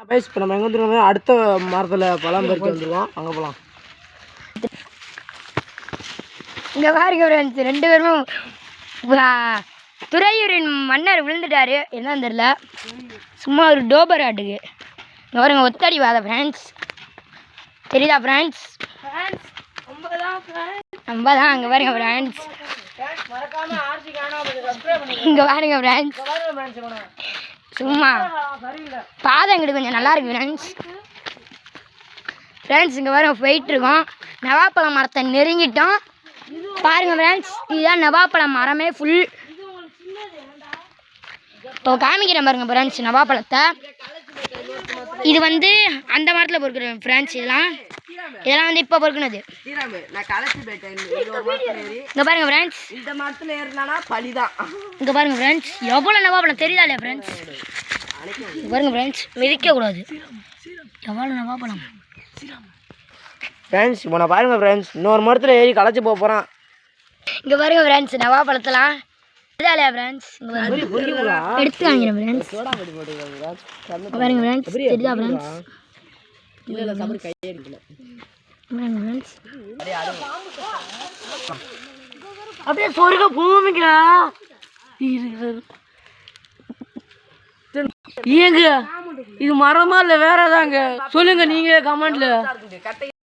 Guys இப்போ நம்ம எங்கே வந்துருக்கோம், அடுத்த மரத்தில் பழம் பறிக்க வந்துருக்கோம். அங்கே போகலாம். இங்கே பாருங்க ஃப்ரெண்ட்ஸ், 2 பேரும் துறையூரின் மன்னர் விழுந்துட்டாரு. என்னன்னு தெரியல, சும்மா ஒரு டோபர் ஆட்டுக்கு. இங்கே பாருங்க ஒத்தடி வாத ஃப்ரெண்ட்ஸ், தெரியுதா ஃப்ரெண்ட்ஸ்? நம்ம தான் அங்கே பாருங்க ஃப்ரெண்ட்ஸ், இங்கே பாருங்க ஃப்ரெண்ட்ஸ், சும்மா பாதம் எங்களுக்கு கொஞ்சம் நல்லா இருக்கு ஃப்ரெண்ட்ஸ். ஃப்ரெண்ட்ஸ் இங்கே பாருங்க போயிட்டுருக்கோம், நவாப்பழம் மரத்தை நெருங்கிட்டோம். பாருங்க ஃப்ரெண்ட்ஸ், இதுதான் நவாப்பழம் மரமே ஃபுல். இப்போ காமிக்கிறேன் பாருங்க ஃப்ரெண்ட்ஸ் நவாப்பழத்தை. இது வந்து அந்த மரத்தில் பொறுக்கிற ஃப்ரெண்ட்ஸ், இதெல்லாம் வந்து இப்போ பொறுக்குனது. இங்கே பாருங்க ஃப்ரெண்ட்ஸ், இந்த மரத்தில் ஏறினா பழிதான். இங்கே பாருங்க ஃப்ரெண்ட்ஸ், எவ்வளோ நவாப்பழம் தெரியுதா இல்லையா ஃப்ரெண்ட்ஸ்? பாருங்க ஃப்ரெண்ட்ஸ், மிதிக்கக்கூடாது, எவ்வளோ நவாப்பழம் ஃப்ரெண்ட்ஸ். இப்போ நான் பாருங்க ஃப்ரெண்ட்ஸ், இன்னொரு மரத்தில் ஏறி களைச்சி போக போகிறான். இங்கே பாருங்க ஃப்ரெண்ட்ஸ் நவாப்பழத்தெல்லாம் தெரியுதா இல்லையா ஃப்ரெண்ட்ஸ்? எடுத்து வாங்கிறேன் ஃப்ரெண்ட்ஸ். பாருங்க ஃப்ரெண்ட்ஸ், தெரியுதா ஃப்ரெண்ட்ஸ்? அப்படியே சொர்க்க பூமிங்க ஏங்க, இது மரமா இல்லை வேற ஏதாங்க சொல்லுங்க நீங்க கமெண்ட்ல.